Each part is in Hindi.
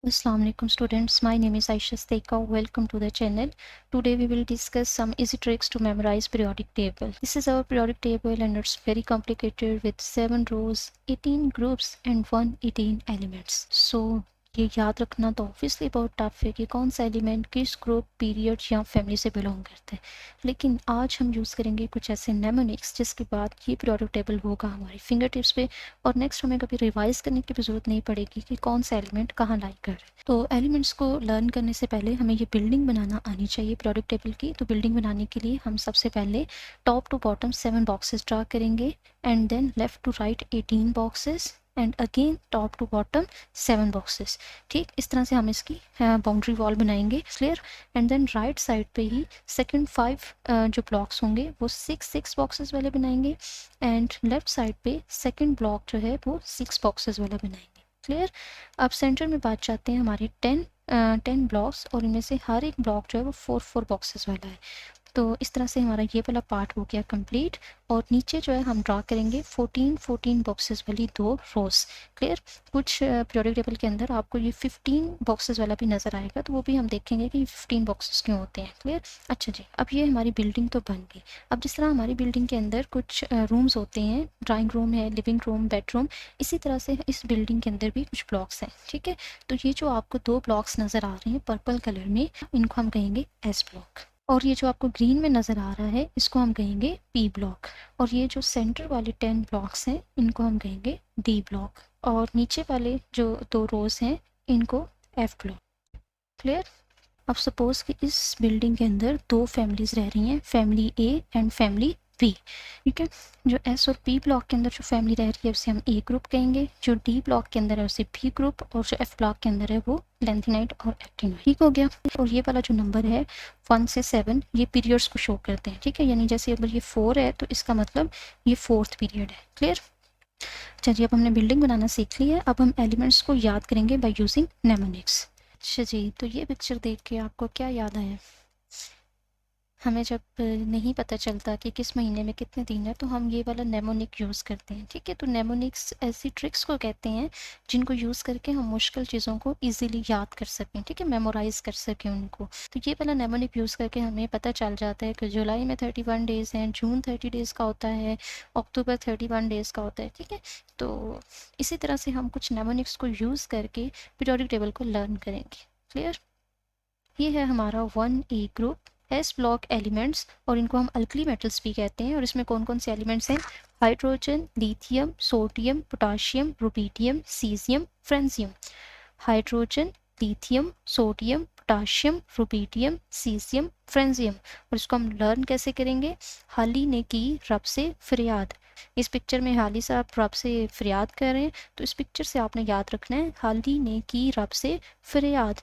Assalamu alaikum students, my name is Aisha Steika. Welcome to the channel. Today we will discuss some easy tricks to memorize periodic table. This is our periodic table and it's very complicated with 7 rows, 18 groups and 118 elements. So ये याद रखना तो ऑब्वियसली बहुत टफ है कि कौन सा एलिमेंट किस ग्रुप पीरियड या फैमिली से बिलोंग करते हैं, लेकिन आज हम यूज़ करेंगे कुछ ऐसे नेमोनिक्स जिसके बाद ये पीरियोडिक टेबल होगा हमारी फिंगर टिप्स पे और नेक्स्ट हमें कभी रिवाइज करने की भी ज़रूरत नहीं पड़ेगी कि कौन सा एलिमेंट कहाँ लाई कर रहे हैं। तो एलिमेंट्स को लर्न करने से पहले हमें ये बिल्डिंग बनाना आनी चाहिए पीरियोडिक टेबल की। तो बिल्डिंग बनाने के लिए हम सबसे पहले top to bottom 7 boxes draw करेंगे and then left to right 18 boxes and again top to bottom 7 boxes. ठीक, इस तरह से हम इसकी बाउंड्री वॉल बनाएंगे, clear. And then right side पे ही सेकंड 5 जो ब्लॉक्स होंगे वो 6 बॉक्सेस वाले बनाएंगे एंड लेफ्ट साइड पे सेकंड ब्लॉक जो है वो 6 बॉक्सेस वाला बनाएंगे, क्लियर। अब सेंटर में बात चाहते हैं हमारे 10 ब्लॉक्स और इनमें से हर एक ब्लॉक जो है वो 4 पॉक्सेस वाला है। तो इस तरह से हमारा ये वाला पार्ट हो गया कंप्लीट और नीचे जो है हम ड्रा करेंगे 14 बॉक्सेस वाली 2 रोज, क्लियर। कुछ पीरियोडिक टेबल के अंदर आपको ये 15 बॉक्सेस वाला भी नज़र आएगा, तो वो भी हम देखेंगे कि 15 बॉक्सेस क्यों होते हैं, क्लियर। अच्छा जी, अब ये हमारी बिल्डिंग तो बन गई। अब जिस तरह हमारी बिल्डिंग के अंदर कुछ रूम्स होते हैं, ड्राइंग रूम है, लिविंग रूम, बेडरूम, इसी तरह से इस बिल्डिंग के अंदर भी कुछ ब्लॉक्स हैं, ठीक है। तो ये जो आपको 2 ब्लॉक्स नज़र आ रहे हैं पर्पल कलर में, इनको हम कहेंगे एस ब्लॉक। और ये जो आपको ग्रीन में नज़र आ रहा है इसको हम कहेंगे पी ब्लॉक। और ये जो सेंटर वाले 10 ब्लॉक्स हैं इनको हम कहेंगे डी ब्लॉक। और नीचे वाले जो 2 रोज हैं इनको एफ ब्लॉक, क्लियर। अब सपोज कि इस बिल्डिंग के अंदर 2 फैमिलीज रह रही हैं, family A and family B, ठीक है। जो एस और पी ब्लॉक के अंदर जो फैमिली रह रही है उसे हम ए ग्रुप कहेंगे, जो डी ब्लॉक के अंदर है उसे बी ग्रुप और जो एफ ब्लॉक के अंदर है वो लेंथिनाइट और एक्टिनाइट, ठीक हो गया। और ये वाला जो नंबर है 1 से 7 ये पीरियड्स को शो करते हैं, ठीक है। यानी जैसे अगर ये 4 है तो इसका मतलब ये 4th पीरियड है, क्लियर। चलिए, अब हमने बिल्डिंग बनाना सीख लिया है, अब हम एलिमेंट्स को याद करेंगे बाय यूजिंग नेमोनिक्स। अच्छा जी, तो ये पिक्चर देख के आपको क्या याद आया? हमें जब नहीं पता चलता कि किस महीने में कितने दिन है तो हम ये वाला नेमोनिक यूज़ करते हैं, ठीक है। तो नेमोनिक्स ऐसी ट्रिक्स को कहते हैं जिनको यूज़ करके हम मुश्किल चीज़ों को इजीली याद कर सकें, ठीक है, मेमोराइज कर सकें उनको। तो ये वाला नेमोनिक यूज़ करके हमें पता चल जाता है कि जुलाई में 31 डेज़ हैं, जून 30 डेज़ का होता है, अक्टूबर 31 डेज़ का होता है, ठीक है। तो इसी तरह से हम कुछ नेमोनिक्स को यूज़ करके पीरियोडिक टेबल को लर्न करेंगे, क्लियर। ये है हमारा 1A group, S block elements, और इनको हम अल्कली मेटल्स भी कहते हैं। और इसमें कौन कौन से एलिमेंट्स हैं? Hydrogen, lithium, sodium, potassium, rubidium, caesium, francium. Hydrogen, lithium, sodium, potassium, rubidium, caesium, francium. और इसको हम लर्न कैसे करेंगे? हाली ने की रब से फरियाद। इस पिक्चर में हाली साहब रब से फरियाद कर रहे हैं, तो इस पिक्चर से आपने याद रखना है हाली ने की रब से फरियाद।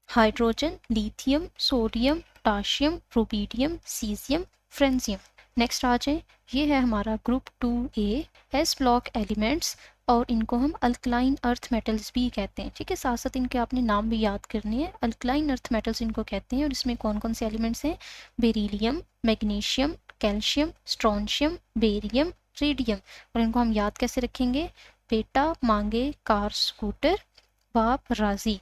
Hydrogen, lithium, sodium, potassium, rubidium, caesium, francium. Next आ जाए, ये है हमारा group 2A, S block elements, और इनको हम अल्कलाइन अर्थ मेटल्स भी कहते हैं, ठीक है। साथ साथ इनके आपने नाम भी याद करने हैं, अल्कलाइन अर्थ मेटल्स इनको कहते हैं। और इसमें कौन कौन से एलिमेंट्स हैं? Beryllium, magnesium, calcium, strontium, barium, radium. और इनको हम याद कैसे रखेंगे? बेटा मांगे कार स्कूटर, बाप राजी।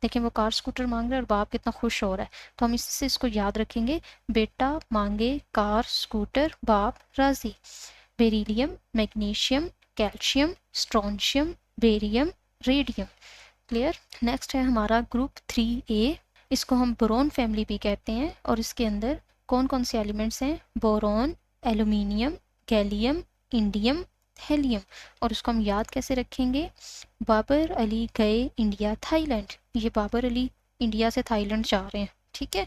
देखिए, वो कार स्कूटर मांग रहा है और बाप कितना खुश हो रहा है, तो हम इससे इसको याद रखेंगे, बेटा मांगे कार स्कूटर, बाप राजी। Beryllium, magnesium, calcium, strontium, barium, radium, clear. Next है हमारा ग्रुप 3A, इसको हम बोरोन फैमिली भी कहते हैं। और इसके अंदर कौन कौन से एलिमेंट्स हैं? Boron, aluminium, gallium, indium, helium. और उसको हम याद कैसे रखेंगे? बाबर अली गए इंडिया थाईलैंड। ये बाबर अली इंडिया से थाईलैंड जा रहे हैं, ठीक है।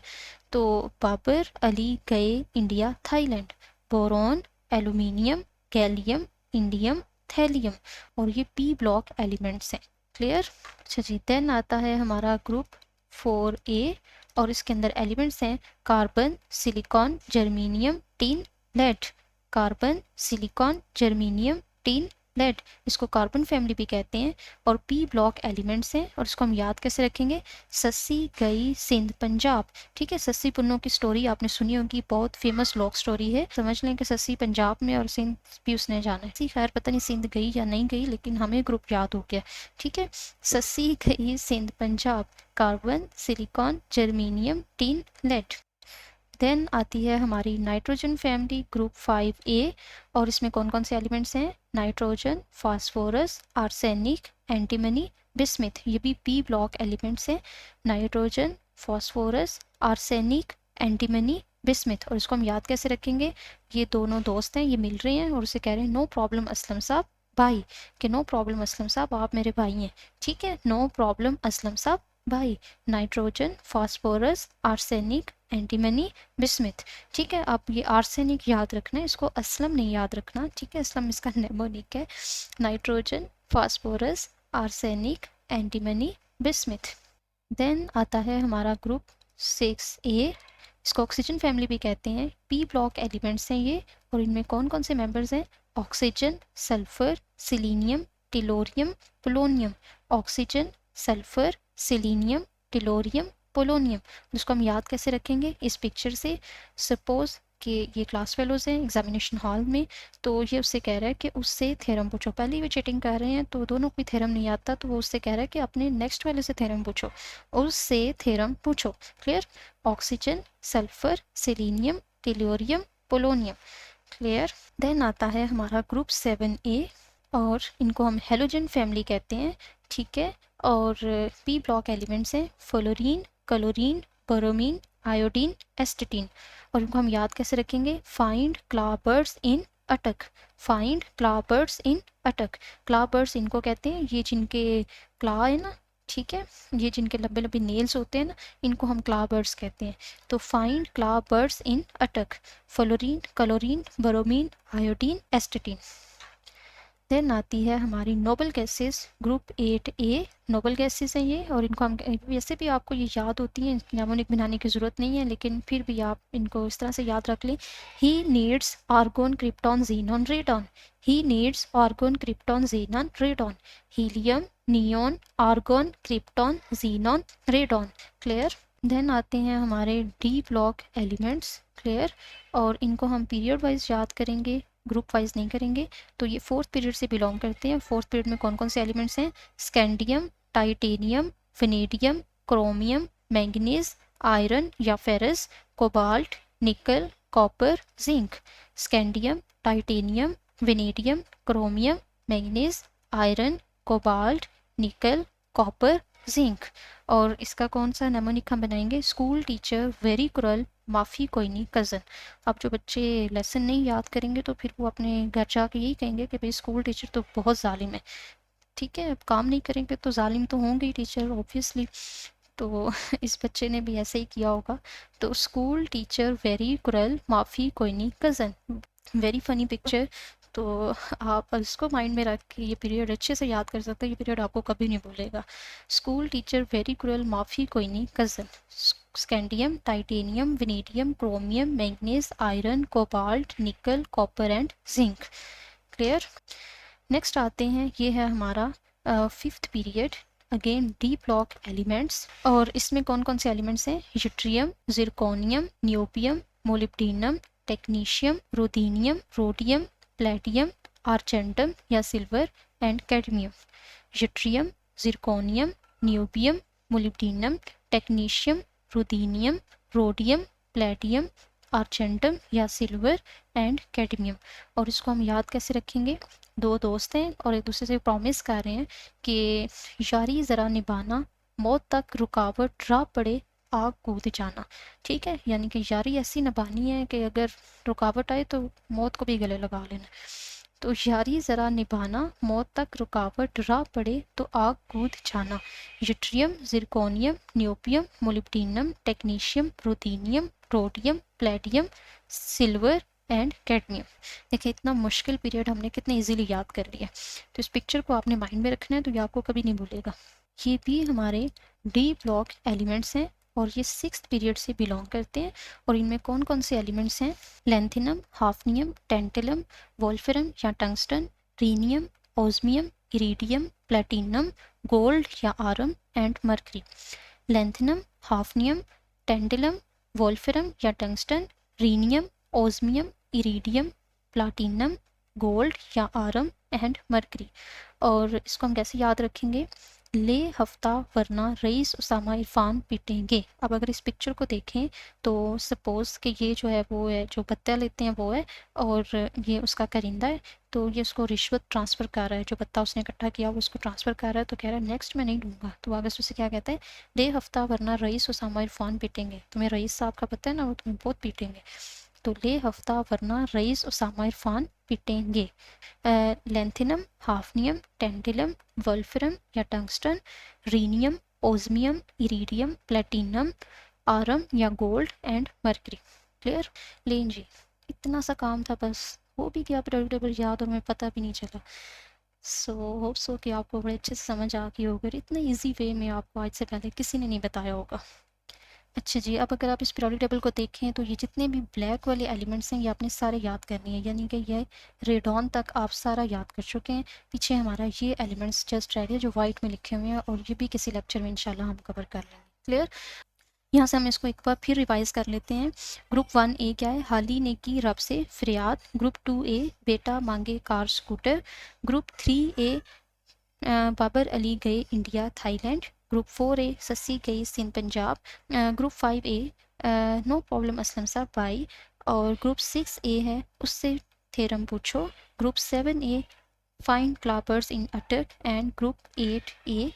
तो बाबर अली गए India Thailand. Boron, aluminium, gallium, indium, thallium. और ये पी ब्लॉक एलिमेंट्स हैं, क्लियर। अच्छा जी, देन आता है हमारा ग्रुप 4A, और इसके अंदर एलिमेंट्स हैं carbon, silicon, germanium, tin, lead. Carbon, silicon, germanium, tin, lead, इसको कार्बन फैमिली भी कहते हैं और पी ब्लॉक एलिमेंट्स हैं। और इसको हम याद कैसे रखेंगे, सस्सी गई सिंध पंजाब। ठीक है, सस्सी पुन्नो की स्टोरी आपने सुनी होगी, बहुत फेमस लॉक स्टोरी है। समझ लें कि सस्सी पंजाब में और सिंध भी उसने जाना है। खैर पता नहीं सिंध गई या नहीं गई, लेकिन हमें ग्रुप याद हो गया। ठीक है, सस्सी गई Sindh Punjab, carbon, silicon, germanium, tin, lead. Then आती है हमारी नाइट्रोजन फैमिली, ग्रुप 5A। और इसमें कौन कौन से एलिमेंट्स हैं, nitrogen, phosphorus, arsenic, antimony, bismuth. ये भी पी ब्लॉक एलिमेंट्स हैं, nitrogen, phosphorus, arsenic, antimony, bismuth. और इसको हम याद कैसे रखेंगे, ये दोनों दोस्त हैं, ये मिल रहे हैं और उसे कह रहे हैं नो प्रॉब्लम असलम साहब भाई, कि नो प्रॉब्लम असलम साहब आप मेरे भाई हैं। ठीक है, नो प्रॉब्लम असलम साहब भाई, nitrogen, phosphorus, arsenic, antimony, bismuth. ठीक है, आप ये आर्सेनिक याद रखना है, इसको असलम नहीं याद रखना। ठीक है, असलम इसका नेमोनिक है। Nitrogen, phosphorus, arsenic, antimony, bismuth. Then आता है हमारा ग्रुप 6A, इसको ऑक्सीजन फैमिली भी कहते हैं, पी ब्लॉक एलिमेंट्स हैं ये। और इनमें कौन कौन से मेंबर्स हैं, oxygen, sulphur, selenium, tellurium, polonium. Oxygen, sulphur, selenium, tellurium, polonium. इसको हम याद कैसे रखेंगे, इस पिक्चर से। सपोज कि ये क्लास फेलोज हैं एग्जामिनेशन हॉल में, तो ये उससे कह रहा है कि उससे थ्योरम पूछो। पहले ही वे चीटिंग कर रहे हैं, तो दोनों को थ्योरम नहीं आता, तो वो उससे कह रहा है कि अपने नेक्स्ट वाले से थ्योरम पूछो, उससे थ्योरम पूछो। Clear, oxygen, sulphur, selenium, tellurium, polonium. Clear. Then आता है हमारा ग्रुप 7A और इनको हम हेलोजन फैमिली कहते हैं। ठीक है, और पी ब्लॉक एलिमेंट्स हैं, फ्लोरीन, क्लोरीन, ब्रोमीन, आयोडीन, एस्टेटीन। और इनको हम याद कैसे रखेंगे, फाइंड क्लाबर्ड्स इन अटक। फाइंड क्लाबर्ड्स इन अटक। क्लाबर्ड्स इनको कहते हैं, ये जिनके क्ला है ना, ठीक है, ये जिनके लंबे लंबे नेल्स होते हैं ना, इनको हम क्लाबर्ड्स कहते हैं। तो फाइंड क्लाबर्ड्स इन अटक, fluorine, chlorine, bromine, iodine, एस्टेटीन। Then आती है हमारी noble gases, group 8A। Noble gases हैं ये, और इनको हम वैसे भी आपको ये याद होती हैं, नेमोनिक बनाने की ज़रूरत नहीं है, लेकिन फिर भी आप इनको इस तरह से याद रख लें। He needs argon, krypton, xenon, radon. He needs argon, krypton, xenon, radon. Helium, neon, argon, krypton, xenon, radon. Clear. Then आते हैं हमारे डी ब्लॉक एलिमेंट्स। क्लियर, और इनको हम पीरियड वाइज याद करेंगे, ग्रुप वाइज नहीं करेंगे। तो ये फोर्थ पीरियड से बिलोंग करते हैं। फोर्थ पीरियड में कौन कौन से एलिमेंट्स हैं, scandium, titanium, vanadium, chromium, manganese, iron या ferrous, cobalt, nickel, copper, zinc. Scandium, titanium, vanadium, chromium, manganese, iron, cobalt, nickel, copper, zinc. और इसका कौन सा नेमोनिक हम बनाएंगे, स्कूल टीचर वेरी क्रूअल, माफ़ी कोई नहीं कज़न। अब जो बच्चे लेसन नहीं याद करेंगे तो फिर वो अपने घर जाके यही कहेंगे कि भाई स्कूल टीचर तो बहुत जालिम है। ठीक है, अब काम नहीं करेंगे तो जालिम तो होंगे ही टीचर ऑब्वियसली। तो इस बच्चे ने भी ऐसे ही किया होगा। तो स्कूल टीचर वेरी क्रूअल, माफ़ी कोई नहीं कज़न। Very funny picture. तो आप इसको माइंड में रख के ये पीरियड अच्छे से याद कर सकते हैं, ये पीरियड आपको कभी नहीं भूलेगा। स्कूल टीचर वेरी क्रूअल, माफ़ी कोई नहीं cousin. Scandium, titanium, vanadium, chromium, manganese, iron, cobalt, nickel, copper and zinc. Clear. Next आते हैं, ये है हमारा fifth period, again D block elements. और इसमें कौन कौन से एलिमेंट्स हैं, yttrium, zirconium, niobium, molybdenum, technetium, ruthenium, rhodium, palladium, argentum या silver and cadmium. Yttrium, zirconium, niobium, molybdenum, technetium, ruthenium, rhodium, palladium, argentum या सिल्वर एंड कैडमियम। और इसको हम याद कैसे रखेंगे, दो दोस्त हैं और एक दूसरे से प्रॉमिस कर रहे हैं कि यारी ज़रा निभाना, मौत तक रुकावट राह पड़े आग कूद जाना। ठीक है, यानी कि यारी ऐसी निभानी है कि अगर रुकावट आए तो मौत को भी गले लगा लेना। तो यारी ज़रा निभाना, मौत तक रुकावट राह पड़े तो आग कूद जाना। Yttrium, zirconium, niobium, molybdenum, technetium, ruthenium, rhodium, palladium, silver and cadmium. देखिए इतना मुश्किल पीरियड हमने कितने इजीली याद कर लिया। तो इस पिक्चर को आपने माइंड में रखना है, तो ये आपको कभी नहीं भूलेगा। ये भी हमारे डी ब्लॉक एलिमेंट्स हैं और ये सिक्स्थ पीरियड से बिलोंग करते हैं। और इनमें कौन कौन से एलिमेंट्स हैं, लेंथिनम, हाफनियम, टेंटलम, वोल्फ्राम या tungsten, rhenium, osmium, iridium, platinum, gold या aurum and mercury, lanthanum, hafnium, tantalum, wolfram या tungsten, rhenium, osmium, iridium, platinum, gold या आरम एंड मर्करी। और इसको हम कैसे याद रखेंगे, ले हफ्ता वरना रईस उसामा इरफान पीटेंगे। अब अगर इस पिक्चर को देखें तो सपोज़ कि ये जो है वो है, जो पत्ता लेते हैं वो है, और ये उसका करिंदा है, तो ये उसको रिश्वत ट्रांसफ़र कर रहा है, जो पत्ता उसने इकट्ठा किया वो उसको ट्रांसफ़र कर रहा है, तो कह रहा है नेक्स्ट मैं नहीं दूंगा। तो अगस्त उसे क्या कहता है, ले हफ्ता वरना रईस उसामा इरफान पीटेंगे। तुम्हें रईस साहब का पता है ना, वो तुम्हें बहुत पीटेंगे। तो ले हफ्ता वरना रईस उसामा इरफान पीटेंगे। lanthanum, hafnium, tantalum, wolfram या tungsten, rhenium, osmium, iridium, platinum, aurum या गोल्ड एंड मर्करी। क्लियर। लेन जी, इतना सा काम था बस, वो भी क्या पीरियोडिक टेबल याद और हमें पता भी नहीं चला। सो होप सो कि आपको बड़े अच्छे से समझ आ गई होगी, इतने ईजी वे में आपको आज से पहले किसी ने नहीं बताया होगा। अच्छा जी, अब अगर आप इस पीरियोडिक टेबल को देखें तो ये जितने भी ब्लैक वाले एलिमेंट्स हैं ये आपने सारे याद करने हैं, यानी कि ये रेडॉन तक आप सारा याद कर चुके हैं। पीछे हमारा ये एलिमेंट्स जस्ट रह गए जो वाइट में लिखे हुए हैं, और ये भी किसी लेक्चर में इंशाल्लाह हम कवर कर लेंगे। क्लियर। यहाँ से हम इसको एक बार फिर रिवाइज कर लेते हैं। ग्रुप 1A क्या है, हाली ने की रब से फरियाद। ग्रुप 2A, बेटा मांगे car scooter. Group 3A, Babar Ali गए India Thailand. Group 4A, Sassi गई Sindh Punjab. Group 5A, no problem Aslam साहब बाई। और ग्रुप 6A है उससे थेरम पूछो। Group 7A, find clappers in attack, and group 8A,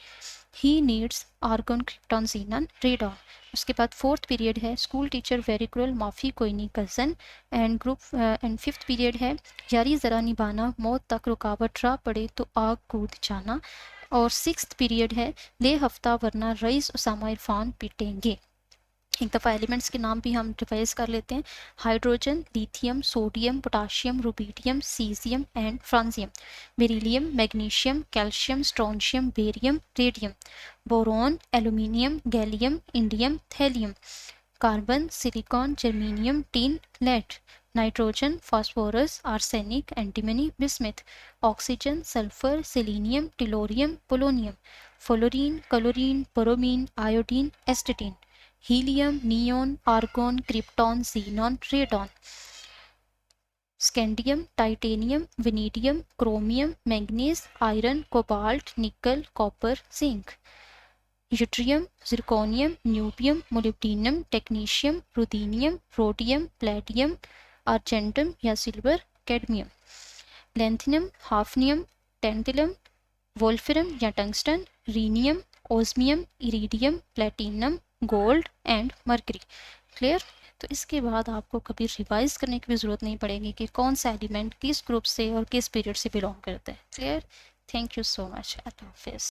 he needs argon krypton xenon radon। उसके बाद फोर्थ पीरियड है स्कूल टीचर वेरी क्रूअल माफ़ी कोई नहीं कज़न। एंड फिफ्थ पीरियड है यारी ज़रा निभाना मौत तक रुकावट रहा पड़े तो आग कूद जाना। और सिक्स्थ पीरियड है ले हफ्ता वरना रईस उसामा इरफान पीटेंगे। एक दफ़ा एलिमेंट्स के नाम भी हम रिवाइज कर लेते हैं। Hydrogen, lithium, sodium, potassium, rubidium, caesium and francium. Beryllium, magnesium, calcium, strontium, barium, radium. Boron, aluminium, gallium, indium, thallium. Carbon, silicon, germanium, tin, lead. Nitrogen, phosphorus, arsenic, antimony, bismuth. Oxygen, sulphur, selenium, tellurium, polonium. Fluorine, chlorine, bromine, iodine, astatine. Helium, neon, argon, krypton, xenon, radon. Scandium, titanium, vanadium, chromium, manganese, iron, cobalt, nickel, copper, zinc. Yttrium, zirconium, niobium, molybdenum, technetium, ruthenium, rhodium, palladium, argentum या सिल्वर, कैडमियम। लैंथियम, हाफनियम, टेंटिलम, वोल्फ्रम या tungsten, rhenium, osmium, iridium, platinum, gold and mercury. Clear. तो इसके बाद आपको कभी रिवाइज करने की भी ज़रूरत नहीं पड़ेगी कि कौन सा एलिमेंट किस ग्रुप से और किस पीरियड से बिलोंग करता है। Clear. Thank you so much. अल्लाह हाफिज़।